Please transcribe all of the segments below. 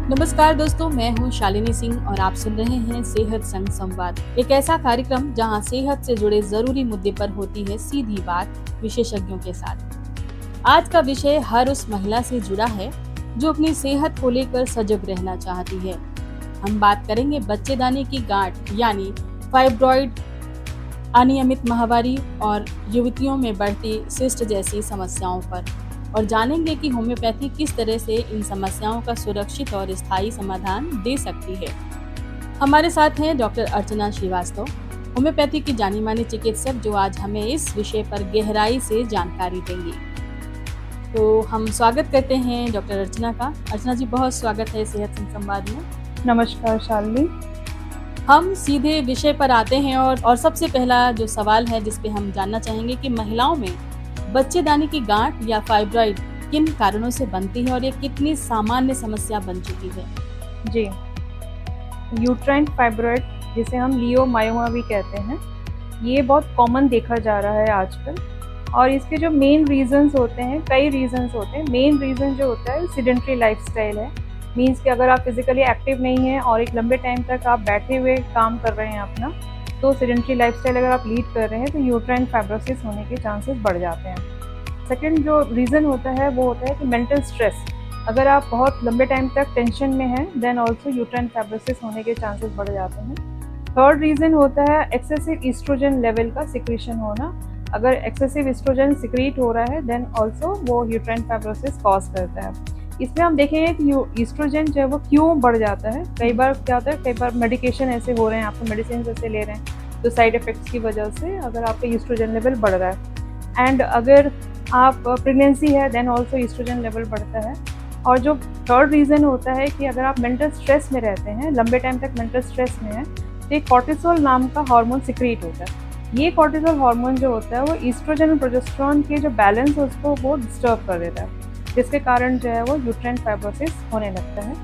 नमस्कार दोस्तों, मैं हूं शालिनी सिंह और आप सुन रहे हैं सेहत संग संवाद, एक ऐसा कार्यक्रम जहां सेहत से जुड़े जरूरी मुद्दे पर होती है सीधी बात विशेषज्ञों के साथ। आज का विषय हर उस महिला से जुड़ा है जो अपनी सेहत को लेकर सजग रहना चाहती है। हम बात करेंगे बच्चेदानी की गांठ यानी फाइब्रॉइड, अनियमित माहवारी और युवतियों में बढ़ती सिस्ट जैसी समस्याओं पर, और जानेंगे कि होम्योपैथी किस तरह से इन समस्याओं का सुरक्षित और स्थायी समाधान दे सकती है। हमारे साथ हैं डॉक्टर अर्चना श्रीवास्तव, होम्योपैथी की जानी मानी चिकित्सक, जो आज हमें इस विषय पर गहराई से जानकारी देंगी। तो हम स्वागत करते हैं डॉक्टर अर्चना का। अर्चना जी, बहुत स्वागत है सेहत संवाद में। नमस्कार शालिनी। हम सीधे विषय पर आते हैं और सबसे पहला जो सवाल है जिस पे हम जानना चाहेंगे कि महिलाओं में बच्चेदानी की गांठ या फाइब्रॉइड किन कारणों से बनती है और ये कितनी सामान्य समस्या बन चुकी है? जी, यूट्राइन फाइब्रॉइड, जिसे हम लियोमायोमा भी कहते हैं, ये बहुत कॉमन देखा जा रहा है आजकल। और इसके जो मेन रीजंस होते हैं, कई रीजंस होते हैं। मेन रीजन जो होता है सिडेंट्री लाइफस्टाइल है। मीन्स कि अगर आप फिजिकली एक्टिव नहीं हैं और एक लंबे टाइम तक आप बैठे हुए काम कर रहे हैं अपना, तो सिडेंट्री लाइफस्टाइल अगर आप लीड कर रहे हैं तो यूट्राइन फाइब्रोसिस होने के चांसेस बढ़ जाते हैं। सेकंड जो रीज़न होता है वो होता है कि मेंटल स्ट्रेस। अगर आप बहुत लंबे टाइम तक टेंशन में हैं, देन ऑल्सो यूट्राइन फाइब्रोसिस होने के चांसेस बढ़ जाते हैं। थर्ड रीज़न होता है एक्सेसिव ईस्ट्रोजन लेवल का सिक्रीशन होना। अगर एक्सेसिव ईस्ट्रोजन सिक्रीट हो रहा है देन ऑल्सो वो यूट्राइन फाइब्रोसिस कॉज करता है। इसमें हम देखेंगे कि ईस्ट्रोजन जो है वो क्यों बढ़ जाता है। कई बार क्या होता है, कई बार मेडिकेशन ऐसे हो रहे हैं, आपको मेडिसिन ऐसे ले रहे हैं तो साइड इफेक्ट्स की वजह से अगर आपका ईस्ट्रोजन लेवल बढ़ रहा है। एंड अगर आप प्रेगनेंसी है देन ऑल्सो ईस्ट्रोजन लेवल बढ़ता है। और जो थर्ड रीज़न होता है कि अगर आप मेंटल स्ट्रेस में रहते हैं, लंबे टाइम तक मेंटल स्ट्रेस में है, तो एक कॉर्टिसोल नाम का हार्मोन सिक्रीट होता है। ये कॉर्टिसोल हार्मोन जो होता है वो ईस्ट्रोजन और प्रोजेस्टेरोन के जो बैलेंस है उसको वो डिस्टर्ब कर देता है, जिसके कारण जो है वो यूट्राइन फाइब्रोसिस होने लगता है।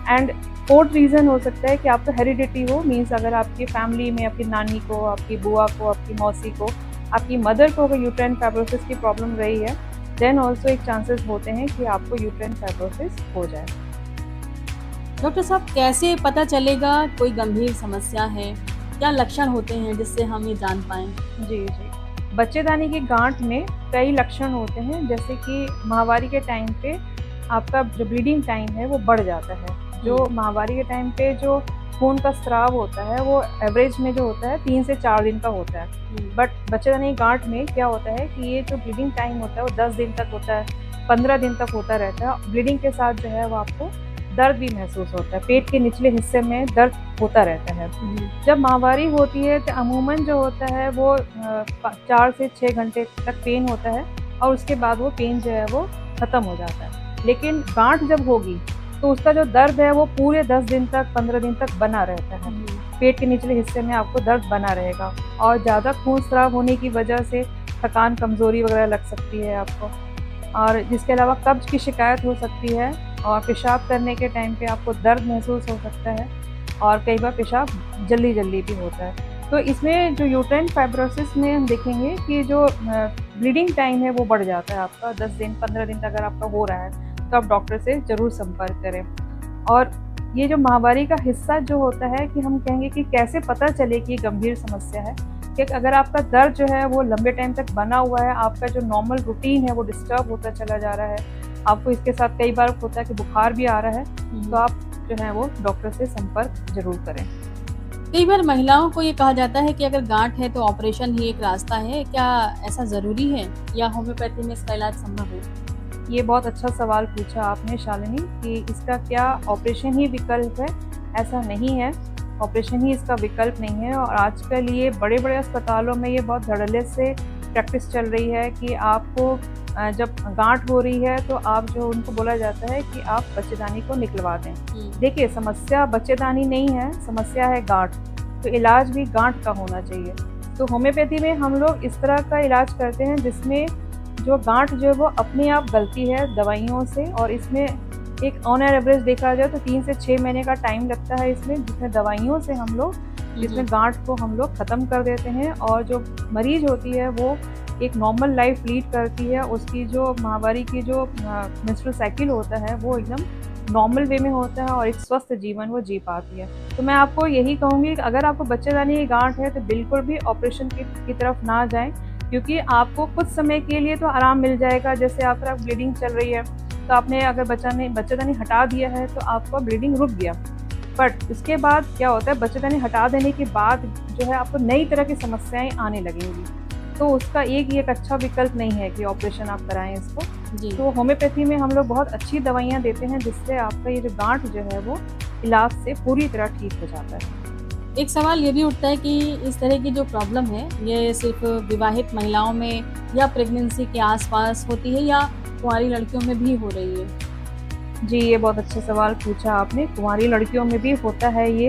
एंड फोर्थ रीज़न हो सकता है कि आपका हेरिडिटी हो। मीन्स अगर आपकी फैमिली में आपकी नानी को, आपकी बुआ को, आपकी मौसी को, आपकी मदर को अगर यूट्राइन फाइब्रोसिस की प्रॉब्लम रही है देन ऑल्सो एक चांसेस होते हैं कि आपको यूट्राइन फाइब्रोसिस हो जाए। डॉक्टर साहब, कैसे पता चलेगा कोई गंभीर समस्या है? क्या लक्षण होते हैं जिससे हम ये जान पाएं? जी, बच्चेदानी की गांठ में कई लक्षण होते हैं, जैसे कि माहवारी के टाइम पे आपका जो ब्लीडिंग टाइम है वो बढ़ जाता है। जो माहवारी के टाइम पे जो खून का स्राव होता है वो एवरेज में जो होता है 3 से 4 दिन का होता है। बट बच्चेदानी गांठ में क्या होता है कि ये जो ब्लीडिंग टाइम होता है वो 10 दिन तक होता है, 15 दिन तक होता रहता है। ब्लीडिंग के साथ जो है वो आपको दर्द भी महसूस होता है, पेट के निचले हिस्से में दर्द होता रहता है। जब माहवारी होती है तो अमूमन जो होता है वो 4 से 6 घंटे तक पेन होता है और उसके बाद वो पेन जो है वो ख़त्म हो जाता है। लेकिन गांठ जब होगी तो उसका जो दर्द है वो पूरे 10 दिन तक, 15 दिन तक बना रहता है। पेट के निचले हिस्से में आपको दर्द बना रहेगा और ज़्यादा खून स्राव होने की वजह से थकान, कमज़ोरी वगैरह लग सकती है आपको। और जिसके अलावा कब्ज की शिकायत हो सकती है और पेशाब करने के टाइम पे आपको दर्द महसूस हो सकता है और कई बार पेशाब जल्दी भी होता है। तो इसमें जो यूट्राइन फाइब्रोसिस में हम देखेंगे कि जो ब्लीडिंग टाइम है वो बढ़ जाता है आपका 10 दिन, 15 दिन तक अगर आपका हो रहा है तो आप डॉक्टर से ज़रूर संपर्क करें। और ये जो माहवारी का हिस्सा जो होता है कि हम कहेंगे कि कैसे पता चले कि ये गंभीर समस्या है, कि अगर आपका दर्द जो है वो लंबे टाइम तक बना हुआ है, आपका जो नॉर्मल रूटीन है वो डिस्टर्ब होता चला जा रहा है, आपको इसके साथ कई बार होता है कि बुखार भी आ रहा है, तो आप जो है वो डॉक्टर से संपर्क जरूर करें। कई बार महिलाओं को ये कहा जाता है कि अगर गांठ है तो ऑपरेशन ही एक रास्ता है। क्या ऐसा ज़रूरी है या होम्योपैथी में इसका इलाज संभव है? ये बहुत अच्छा सवाल पूछा आपने शालिनी, कि इसका क्या ऑपरेशन ही विकल्प है? ऐसा नहीं है, ऑपरेशन ही इसका विकल्प नहीं है। और आजकल ये बड़े बड़े अस्पतालों में ये बहुत धड़ल्ले से प्रैक्टिस चल रही है कि आपको जब गांठ हो रही है तो आप जो उनको बोला जाता है कि आप बच्चेदानी को निकलवा दें। देखिए, समस्या बच्चेदानी नहीं है, समस्या है गांठ, तो इलाज भी गांठ का होना चाहिए। तो होम्योपैथी में हम लोग इस तरह का इलाज करते हैं जिसमें जो गांठ जो है वो अपने आप गलती है दवाइयों से। और इसमें एक ऑन एवरेज देखा जाए तो 3 से 6 महीने का टाइम लगता है इसमें, जिसमें दवाइयों से हम लोग जिसमें गांठ को हम लोग ख़त्म कर देते हैं। और जो मरीज होती है वो एक नॉर्मल लाइफ लीड करती है, उसकी जो माहवारी की जो मेंस्ट्रुअल साइकिल होता है वो एकदम नॉर्मल वे में होता है और एक स्वस्थ जीवन वो जी पाती है। तो मैं आपको यही कहूँगी कि अगर आपको बच्चेदानी की गांठ है तो बिल्कुल भी ऑपरेशन की तरफ ना जाएं, क्योंकि आपको कुछ समय के लिए तो आराम मिल जाएगा। जैसे अगर आप ब्लीडिंग चल रही है तो आपने अगर बच्चेदानी हटा दिया है तो आपका ब्लीडिंग रुक गया, बट इसके बाद क्या होता है, बच्चेदानी हटा देने के बाद जो है आपको नई तरह की समस्याएं आने लगेंगी। तो उसका एक अच्छा विकल्प नहीं है कि ऑपरेशन आप कराएं इसको जी। तो होम्योपैथी में हम लोग बहुत अच्छी दवाइयाँ देते हैं जिससे आपका ये जो गांठ जो है वो इलाज से पूरी तरह ठीक हो जाता है। एक सवाल ये भी उठता है कि इस तरह की जो प्रॉब्लम है ये सिर्फ विवाहित महिलाओं में या प्रेगनेंसी के आसपास होती है या कुंवारी लड़कियों में भी हो रही है? जी, ये बहुत अच्छा सवाल पूछा आपने। कुंवारी लड़कियों में भी होता है ये,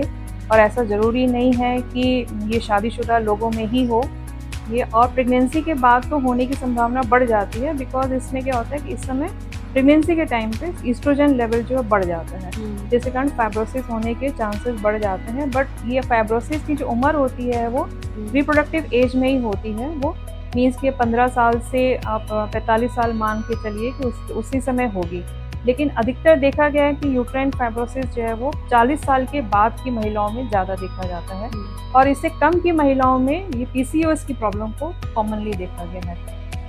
और ऐसा ज़रूरी नहीं है कि ये शादीशुदा लोगों में ही हो ये, और प्रेगनेंसी के बाद तो होने की संभावना बढ़ जाती है। बिकॉज इसमें क्या होता है कि इस समय प्रेगनेंसी के टाइम पे ईस्ट्रोजन लेवल जो है बढ़ जाता है, जिसके कारण फाइब्रोसिस होने के चांसेस बढ़ जाते हैं। बट ये फाइब्रोसिस की जो उम्र होती है वो रिप्रोडक्टिव एज में ही होती है। वो मीन्स कि 15 साल से आप 45 साल मान के चलिए कि उसी समय होगी। लेकिन अधिकतर देखा गया है कि यूट्राइन फाइब्रोसिस जो है वो 40 साल के बाद की महिलाओं में ज़्यादा देखा जाता है, और इससे कम की महिलाओं में ये पीसीओएस की प्रॉब्लम को कॉमनली देखा गया है।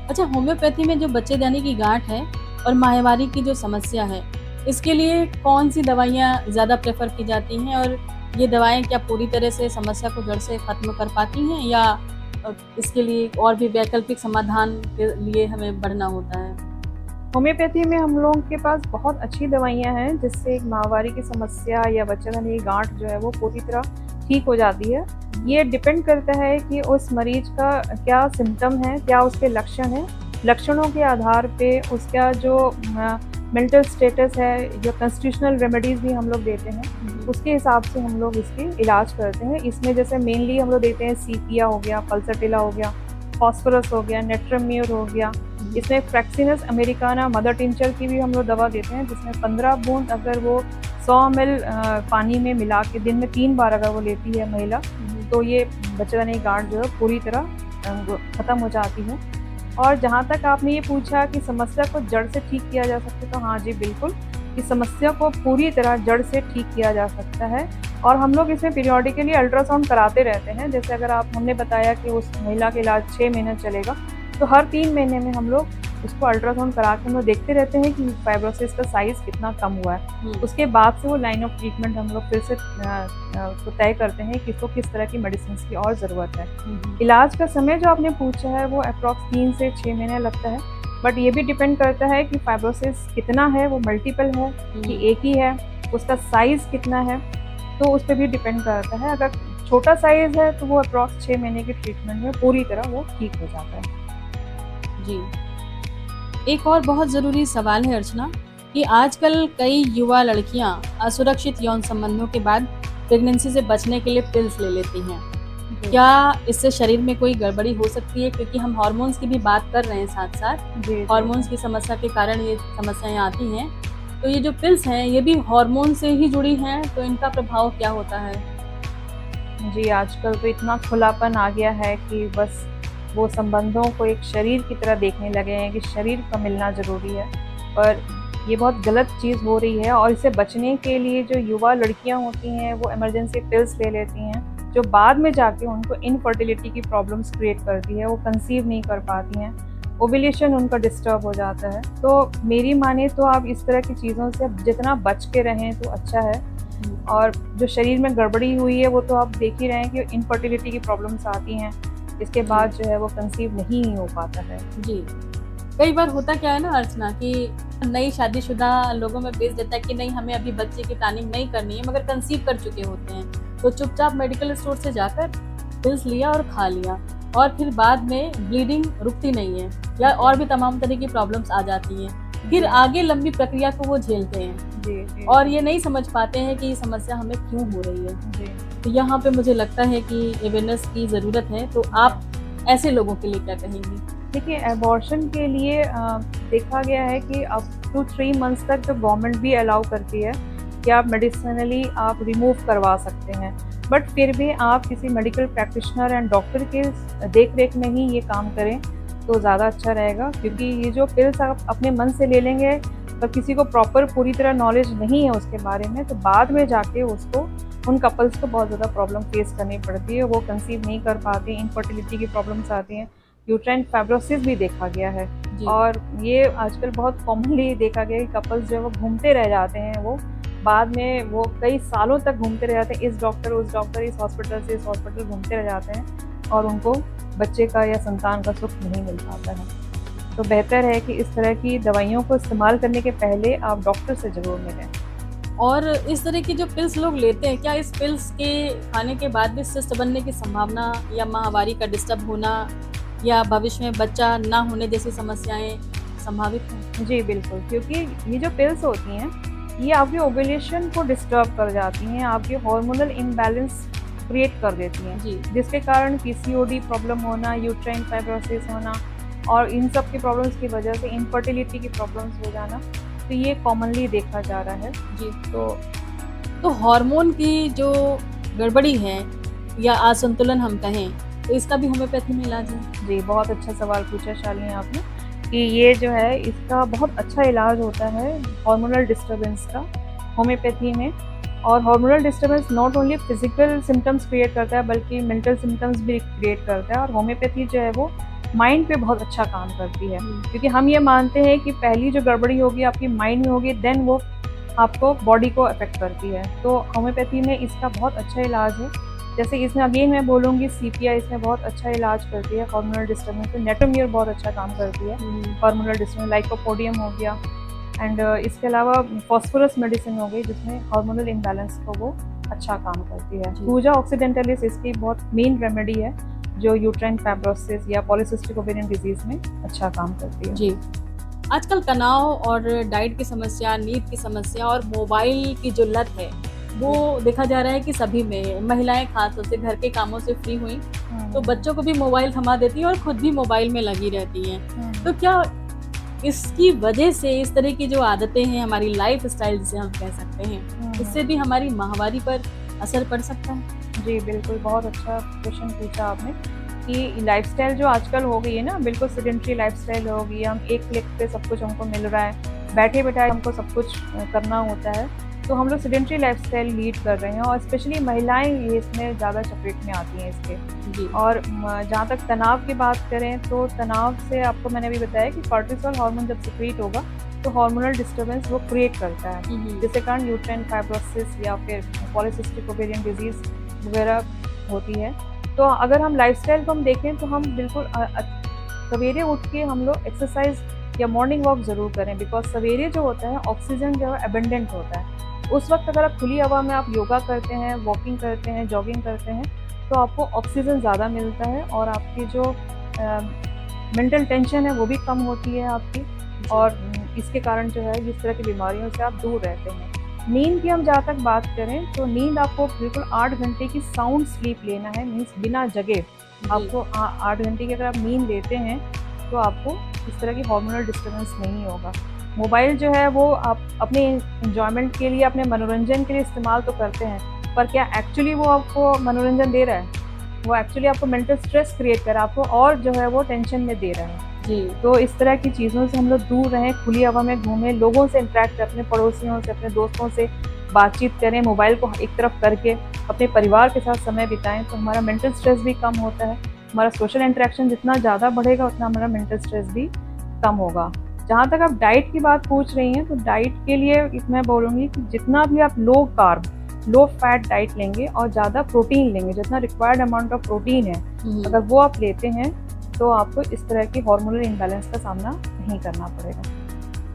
अच्छा, होम्योपैथी में जो बच्चेदानी की गांठ है और माहवारी की जो समस्या है, इसके लिए कौन सी दवाइयाँ ज़्यादा प्रेफर की जाती हैं, और ये दवाएं क्या पूरी तरह से समस्या को जड़ से ख़त्म कर पाती हैं या इसके लिए और भी वैकल्पिक समाधान के लिए हमें बढ़ना होता है? होम्योपैथी में हम लोगों के पास बहुत अच्छी दवाइयाँ हैं जिससे एक माहवारी की समस्या या बच्चेदानी की गांठ जो है वो पूरी तरह ठीक हो जाती है। ये डिपेंड करता है कि उस मरीज का क्या सिम्टम है, क्या उसके लक्षण हैं। लक्षणों के आधार पे उसका जो मेंटल स्टेटस है या कॉन्स्टिट्यूशनल रेमेडीज़ भी हम लोग देते हैं, उसके हिसाब से हम लोग इसके इलाज करते हैं। इसमें जैसे मेनली हम लोग देते हैं सीपिया हो गया, पल्सटिला हो गया, फॉस्फोरस हो गया, नेट्रम्यूर हो गया। इसमें फ्रैक्सिनस अमेरिकाना मदर टिंचर की भी हम लोग दवा देते हैं, जिसमें 15 बूंद अगर वो 100 ml पानी में मिला के दिन में 3 बार अगर वो लेती है महिला, तो ये बच्चेदानी की गांठ जो है पूरी तरह ख़त्म हो जाती है। और जहाँ तक आपने ये पूछा कि समस्या को जड़ से ठीक किया जा सकता है, तो हाँ जी बिल्कुल, इस समस्या को पूरी तरह जड़ से ठीक किया जा सकता है। और हम लोग इसमें पीरियोडिकली अल्ट्रासाउंड कराते रहते हैं। जैसे अगर हमने बताया कि उस महिला का इलाज 6 महीने चलेगा, तो हर 3 महीने में हम लोग उसको अल्ट्रासाउंड करा के हम लोग देखते रहते हैं कि फाइब्रोसिस का साइज़ कितना कम हुआ है। उसके बाद से वो लाइन ऑफ ट्रीटमेंट हम लोग फिर से तो तय करते हैं कि इसको किस तरह की मेडिसिन की और ज़रूरत है। इलाज का समय जो आपने पूछा है वो अप्रॉक्स 3 से 6 महीने लगता है, बट ये भी डिपेंड करता है कि फाइब्रोसिस कितना है, वो मल्टीपल है कि एक ही है, उसका साइज़ कितना है, तो उस पर भी डिपेंड करता है। अगर छोटा साइज़ है तो वो अप्रॉक्स 6 महीने के ट्रीटमेंट में पूरी तरह वो ठीक हो जाता है। जी, एक और बहुत ज़रूरी सवाल है अर्चना कि आजकल कई युवा लड़कियां असुरक्षित यौन संबंधों के बाद प्रेगनेंसी से बचने के लिए पिल्स ले लेती हैं। क्या इससे शरीर में कोई गड़बड़ी हो सकती है? क्योंकि हम हार्मोन्स की भी बात कर रहे हैं, साथ साथ हार्मोन्स की समस्या के कारण ये समस्याएं आती हैं। तो ये जो पिल्स हैं ये भी हार्मोन से ही जुड़ी हैं, तो इनका प्रभाव क्या होता है? जी, आजकल तो इतना खुलापन आ गया है कि बस वो संबंधों को एक शरीर की तरह देखने लगे हैं कि शरीर का मिलना ज़रूरी है, पर ये बहुत गलत चीज़ हो रही है। और इससे बचने के लिए जो युवा लड़कियां होती हैं वो इमरजेंसी पिल्स ले लेती हैं, जो बाद में जाके उनको इनफर्टिलिटी की प्रॉब्लम्स क्रिएट करती है। वो कंसीव नहीं कर पाती हैं, ओव्यूलेशन उनका डिस्टर्ब हो जाता है। तो मेरी माने तो आप इस तरह की चीज़ों से जितना बच के रहें तो अच्छा है। और जो शरीर में गड़बड़ी हुई है वो तो आप देख ही रहे हैं कि इनफर्टिलिटी की प्रॉब्लम्स आती हैं, इसके बाद जो है वो कंसीव नहीं हो पाता है। जी, कई बार होता क्या है ना अर्चना कि नई शादीशुदा लोगों में बेच देता है कि नहीं हमें अभी बच्चे की प्लानिंग नहीं करनी है, मगर कंसीव कर चुके होते हैं, तो चुपचाप मेडिकल स्टोर से जाकर पिल्स लिया और खा लिया, और फिर बाद में ब्लीडिंग रुकती नहीं है या और भी तमाम तरह की प्रॉब्लम्स आ जाती हैं। फिर आगे लंबी प्रक्रिया को वो झेलते हैं जी। और ये नहीं समझ पाते हैं कि ये समस्या हमें क्यों हो रही है। जी। तो यहाँ पे मुझे लगता है कि अवेयरनेस की ज़रूरत है। तो आप ऐसे लोगों के लिए क्या कहेंगी? देखिए, एबॉर्शन के लिए देखा गया है कि अप टू 3 मंथ्स तक तो गवर्नमेंट भी अलाउ करती है कि आप मेडिसिनली आप रिमूव करवा सकते हैं, बट फिर भी आप किसी मेडिकल प्रैक्टिशनर एंड डॉक्टर के देख रेख में ही ये काम करें तो ज़्यादा अच्छा रहेगा। क्योंकि ये जो पिल्स आप अपने मन से ले लेंगे पर किसी को प्रॉपर पूरी तरह नॉलेज नहीं है उसके बारे में, तो बाद में जाके उसको उन कपल्स को बहुत ज़्यादा प्रॉब्लम फेस करनी पड़ती है, वो कंसीव नहीं कर पाते, इनफर्टिलिटी की प्रॉब्लम्स आती हैं, यूट्राइन फाइब्रोसिस भी देखा गया है। और ये आजकल बहुत कॉमनली देखा गया है कि कपल्स जो है वो घूमते रह जाते हैं, वो बाद में वो कई सालों तक घूमते रह जाते हैं, इस डॉक्टर उस डॉक्टर, इस हॉस्पिटल से इस हॉस्पिटल घूमते रह जाते हैं और उनको बच्चे का या संतान का सुख नहीं मिल पाता है। तो बेहतर है कि इस तरह की दवाइयों को इस्तेमाल करने के पहले आप डॉक्टर से ज़रूर मिलें। और इस तरह की जो पिल्स लोग लेते हैं, क्या इस पिल्स के खाने के बाद भी सिस्ट बनने की संभावना या माहवारी का डिस्टर्ब होना या भविष्य में बच्चा ना होने जैसी समस्याएं संभावित हैं? जी बिल्कुल, क्योंकि ये जो पिल्स होती हैं ये आपके ओव्यूलेशन को डिस्टर्ब कर जाती हैं, आपके हार्मोनल इम्बैलेंस क्रिएट कर देती हैं जी। जिसके कारण पीसीओडी प्रॉब्लम होना, यूट्राइन फाइब्रोसिस होना और इन सब की प्रॉब्लम्स की वजह से इनफर्टिलिटी की प्रॉब्लम्स हो जाना, तो ये कॉमनली देखा जा रहा है। जी। तो हार्मोन की जो गड़बड़ी है या असंतुलन हम कहें, तो इसका भी होम्योपैथी में इलाज है? जी, बहुत अच्छा सवाल पूछा शालिनी आपने कि ये जो है इसका बहुत अच्छा इलाज होता है हार्मोनल डिस्टर्बेंस का होम्योपैथी में। और hormonal disturbance not only physical symptoms create करता है बल्कि मेंटल सिम्टम्स भी क्रिएट करता है। और होम्योपैथी जो है वो माइंड पे बहुत अच्छा काम करती है, क्योंकि हम ये मानते हैं कि पहली जो गड़बड़ी होगी आपकी माइंड में होगी, देन वो आपको बॉडी को अफेक्ट करती है। तो होम्योपैथी में इसका बहुत अच्छा इलाज है। जैसे इसमें अगेन मैं बोलूँगी सीपीआई इसमें बहुत अच्छा इलाज करती है हार्मोनल डिस्टर्बेंस में, नेटोमियर बहुत अच्छा काम करती है हार्मोनल डिस्टर्बेंस, लाइकोपोडियम हो गया, एंड इसके अलावा फॉस्फोरस मेडिसिन हो गई जिसमें हार्मोनल इम्बैलेंस को वो अच्छा काम करती है। पूजा ऑक्सीडेंटलिस इसकी बहुत मेन रेमेडी है जो यूट्राइन फाइब्रोसिस या पॉलीसिस्टिक ओवेरियन डिजीज में अच्छा काम करती है। जी। आजकल तनाव और डाइट की समस्या, नींद की समस्या और मोबाइल की जो लत है वो देखा जा रहा है कि सभी में, महिलाएं खासतौर से घर के कामों से फ्री हुई तो बच्चों को भी मोबाइल थमा देती हैं और खुद भी मोबाइल में लगी रहती हैं। तो क्या इसकी वजह से इस तरह की जो आदतें हैं, हमारी लाइफ स्टाइल जिसे हम कह सकते हैं, इससे भी हमारी माहवारी पर असर पड़ सकता है? जी बिल्कुल, बहुत अच्छा क्वेश्चन पूछा आपने कि लाइफस्टाइल जो आजकल हो गई है ना, बिल्कुल सेडेंटरी लाइफस्टाइल हो गई है। हम एक क्लिक पे सब कुछ हमको मिल रहा है, बैठे बैठाए हमको सब कुछ करना होता है, तो हम लोग सेडेंटरी लाइफस्टाइल लीड कर रहे हैं और स्पेशली महिलाएं ये इसमें ज़्यादा चपेट में आती हैं इसके। जी। और जहाँ तक तनाव की बात करें तो तनाव से आपको मैंने अभी बताया कि कॉर्टिसोल हार्मोन जब सिक्रीट होगा तो हार्मोनल डिस्टर्बेंस वो क्रिएट करता है, जिसके कारण यूट्राइन फाइब्रोसिस या फिर पॉलीसिस्टिक ओवेरियन डिजीज वगैरह होती है। तो अगर हम लाइफस्टाइल को हम देखें तो हम बिल्कुल सवेरे उठ के हम लोग एक्सरसाइज या मॉर्निंग वॉक ज़रूर करें, बिकॉज सवेरे जो होता है ऑक्सीजन जो है एबंडेंट होता है। उस वक्त अगर आप खुली हवा में आप योगा करते हैं, वॉकिंग करते हैं, जॉगिंग करते हैं तो आपको ऑक्सीजन ज़्यादा मिलता है और आपकी जो मेंटल टेंशन है वो भी कम होती है आपकी, और इसके कारण जो है इस तरह की बीमारियों से आप दूर रहते हैं। नींद की हम जहाँ तक बात करें तो नींद आपको बिल्कुल 8 घंटे की साउंड स्लीप लेना है, मीन्स बिना जगे आपको 8 घंटे की अगर आप नींद लेते हैं तो आपको इस तरह की हार्मोनल डिस्टर्बेंस नहीं होगा। मोबाइल जो है वो आप अपने एंजॉयमेंट के लिए, अपने मनोरंजन के लिए इस्तेमाल तो करते हैं, पर क्या एक्चुअली वो आपको मनोरंजन दे रहा है? वो एक्चुअली आपको मेंटल स्ट्रेस क्रिएट कर रहा है, आपको और जो है वो टेंशन में दे रहा है। जी। तो इस तरह की चीज़ों से हम लोग दूर रहें, खुली हवा में घूमें, लोगों से इंटरेक्ट करें, अपने पड़ोसियों से, अपने दोस्तों से बातचीत करें, मोबाइल को एक तरफ करके अपने परिवार के साथ समय बिताएं, तो हमारा मेंटल स्ट्रेस भी कम होता है। हमारा सोशल इंटरेक्शन जितना ज़्यादा बढ़ेगा उतना हमारा मेंटल स्ट्रेस भी कम होगा। जहाँ तक आप डाइट की बात पूछ रही हैं तो डाइट के लिए मैं बोलूँगी कि जितना भी आप low carb, low fat diet लेंगे और ज़्यादा प्रोटीन लेंगे, जितना रिक्वायर्ड अमाउंट ऑफ प्रोटीन है अगर वो आप लेते हैं तो आपको इस तरह की हार्मोनल इम्बैलेंस का सामना नहीं करना पड़ेगा।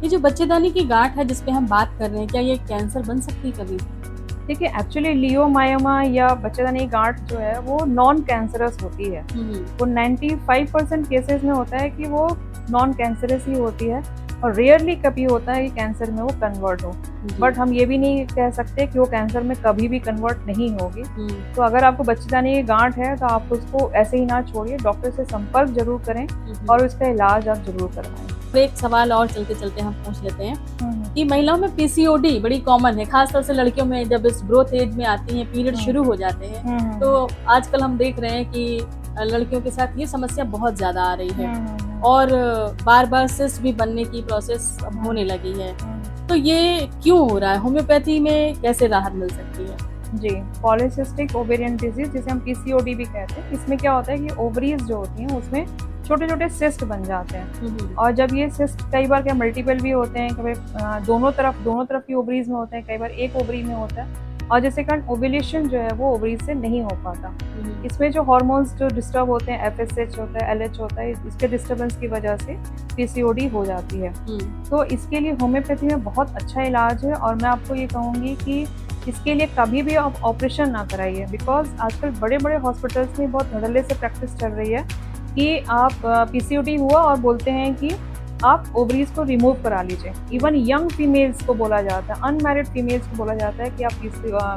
ये जो बच्चेदानी की गांठ है जिस पे हम बात कर रहे हैं, क्या ये कैंसर बन सकती है कभी? देखिए एक्चुअली लियोमायोमा या बच्चेदानी की गांठ जो है वो नॉन कैंसरस होती है। वो 95% केसेस में होता है कि वो नॉन कैंसरस ही होती है और रेयरली कभी होता है कि कैंसर में वो कन्वर्ट हो, बट हम ये भी नहीं कह सकते कि वो कैंसर में कभी भी कन्वर्ट नहीं होगी। तो अगर आपको बच्चेदानी की गांठ है तो आप उसको ऐसे ही ना छोड़िए, डॉक्टर से संपर्क जरूर करें और उसका इलाज आप जरूर करवाएं। एक सवाल और चलते चलते हम पूछ लेते हैं कि महिलाओं में पीसीओडी बड़ी कॉमन है, खासतौर से लड़कियों में जब इस ग्रोथ एज में आती हैं, पीरियड शुरू हो जाते हैं, तो आजकल हम देख रहे हैं कि लड़कियों के साथ ये समस्या बहुत ज्यादा आ रही है। और बार बार सिस्ट भी बनने की प्रोसेस अब होने लगी है। तो ये क्यों हो रहा है? होम्योपैथी में कैसे राहत मिल सकती है? जी, पॉलीसिस्टिक ओवेरियन डिजीज जिसे हम पीसीओडी भी कहते हैं, इसमें क्या होता है कि ओवरीज जो होती हैं उसमें छोटे छोटे सिस्ट बन जाते हैं। और जब ये सिस्ट कई बार क्या मल्टीपल भी होते हैं, कभी दोनों तरफ की ओवरीज में होते हैं, कई बार एक ओवरी में होता है, और जिसके कारण ओव्यूलेशन जो है वो ओवरीज से नहीं हो पाता। इसमें जो हार्मोन्स जो डिस्टर्ब होते हैं, एफएसएच होता है, एलएच होता है, इसके डिस्टर्बेंस की वजह से पीसीओडी हो जाती है। तो इसके लिए होम्योपैथी में बहुत अच्छा इलाज है, और मैं आपको ये कहूँगी कि इसके लिए कभी भी आप ऑपरेशन ना कराइए, बिकॉज आजकल बड़े बड़े हॉस्पिटल्स में बहुत धड़ल्ले से प्रैक्टिस चल रही है कि आप पीसीओडी हुआ और बोलते हैं कि आप ओवरीज को रिमूव करा लीजिए। इवन यंग फीमेल्स को बोला जाता है, अनमैरिड फीमेल्स को बोला जाता है कि आप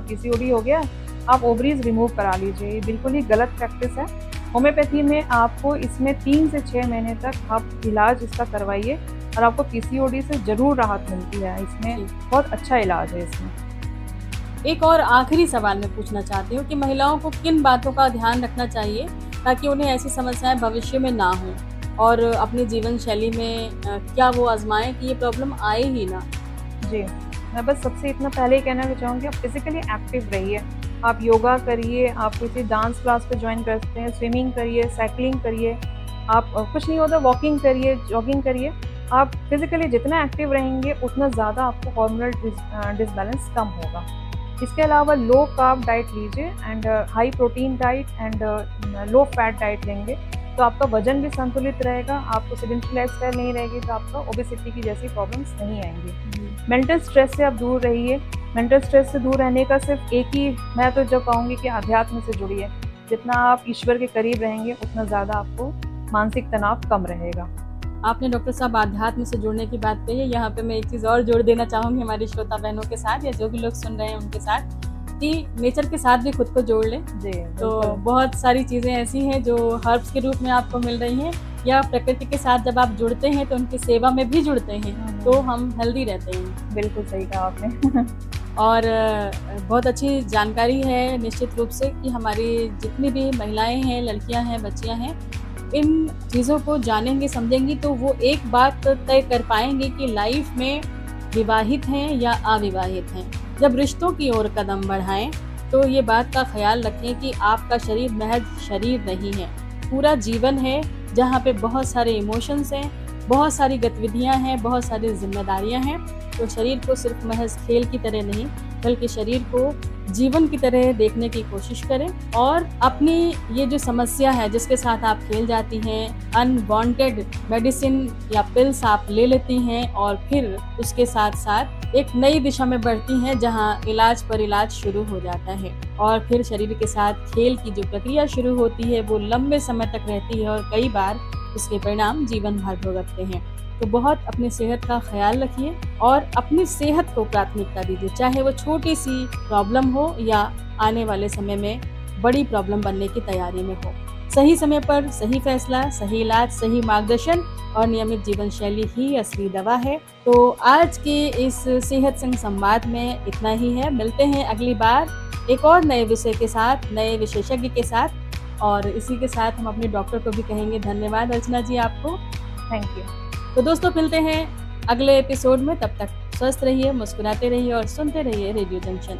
पीसीओडी हो गया, आप ओवरीज रिमूव करा लीजिए। ये बिल्कुल ही गलत प्रैक्टिस है। होम्योपैथी में आपको इसमें 3 से 6 महीने तक आप इलाज इसका करवाइए, और आपको पीसीओडी से ज़रूर राहत मिलती है। इसमें बहुत अच्छा इलाज है इसमें। एक और आखिरी सवाल मैं पूछना चाहती हूँ कि महिलाओं को किन बातों का ध्यान रखना चाहिए ताकि उन्हें ऐसी समस्याएं भविष्य में ना हो, और अपनी जीवन शैली में क्या वो आजमाएं कि ये प्रॉब्लम आए ही ना? जी, मैं बस सबसे इतना पहले ही कहना चाहूँगी, आप फिजिकली एक्टिव रहिए। आप योगा करिए, आप किसी डांस क्लास पे ज्वाइन कर सकते हैं, स्विमिंग करिए, साइकिलिंग करिए, आप कुछ नहीं होता वॉकिंग करिए, जॉगिंग करिए। आप फिजिकली जितना एक्टिव रहेंगे उतना ज़्यादा आपको हार्मोनल डिसबैलेंस कम होगा। इसके अलावा लो कार्ब डाइट लीजिए and high protein diet and low fat diet लेंगे तो आपका वजन भी संतुलित रहेगा, आपको सेडेंटरी लाइफस्टाइल नहीं रहेगी, तो आपका ओबेसिटी की जैसी प्रॉब्लम्स नहीं आएंगी। मेंटल स्ट्रेस से आप दूर रहिए। मेंटल स्ट्रेस से दूर रहने का सिर्फ एक ही मैं तो जब कहूँगी कि अध्यात्म से जुड़िए। जितना आप ईश्वर के करीब रहेंगे उतना ज़्यादा आपको मानसिक तनाव कम रहेगा। आपने डॉक्टर साहब आध्यात्म से जुड़ने की बात कही है। यहाँ पे मैं एक चीज़ और जोड़ देना चाहूँगी हमारे श्रोता बहनों के साथ या जो भी लोग सुन रहे हैं उनके साथ, कि नेचर के साथ भी खुद को जोड़ लें। जी, तो बहुत सारी चीज़ें ऐसी हैं जो हर्ब्स के रूप में आपको मिल रही हैं, या प्रकृति के साथ जब आप जुड़ते हैं तो उनकी सेवा में भी जुड़ते हैं तो हम हेल्दी रहते हैं। बिल्कुल सही कहा आपने। और बहुत अच्छी जानकारी है निश्चित रूप से कि हमारी जितनी भी महिलाएं हैं, लड़कियां हैं, बच्चियां हैं, इन चीज़ों को जानेंगी, समझेंगी तो वो एक बात तय कर पाएंगे कि लाइफ में विवाहित हैं या अविवाहित हैं। जब रिश्तों की ओर कदम बढ़ाएं तो ये बात का ख्याल रखें कि आपका शरीर महज शरीर नहीं है, पूरा जीवन है जहाँ पे बहुत सारे इमोशंस हैं, बहुत सारी गतिविधियाँ हैं, बहुत सारी जिम्मेदारियाँ हैं। तो शरीर को सिर्फ महज खेल की तरह नहीं बल्कि शरीर को जीवन की तरह देखने की कोशिश करें, और अपनी ये जो समस्या है जिसके साथ आप खेल जाती हैं, अनवांटेड मेडिसिन या पिल्स आप ले लेती हैं और फिर उसके साथ साथ एक नई दिशा में बढ़ती हैं जहां इलाज पर इलाज शुरू हो जाता है, और फिर शरीर के साथ खेल की जो प्रक्रिया शुरू होती है वो लंबे समय तक रहती है और कई बार उसके परिणाम जीवन भर भुगतते हैं। तो बहुत अपनी सेहत का ख्याल रखिए और अपनी सेहत को प्राथमिकता दीजिए, चाहे वो छोटी सी प्रॉब्लम हो या आने वाले समय में बड़ी प्रॉब्लम बनने की तैयारी में हो। सही समय पर सही फैसला, सही इलाज, सही मार्गदर्शन और नियमित जीवन शैली ही असली दवा है। तो आज के इस सेहत संग संवाद में इतना ही है। मिलते हैं अगली बार एक और नए विषय के साथ, नए विशेषज्ञ के साथ, और इसी के साथ हम अपने डॉक्टर को भी कहेंगे धन्यवाद अर्चना जी आपको। Thank you. तो दोस्तों मिलते हैं अगले एपिसोड में, तब तक स्वस्थ रहिए, मुस्कुराते रहिए और सुनते रहिए रेडियो जंक्शन।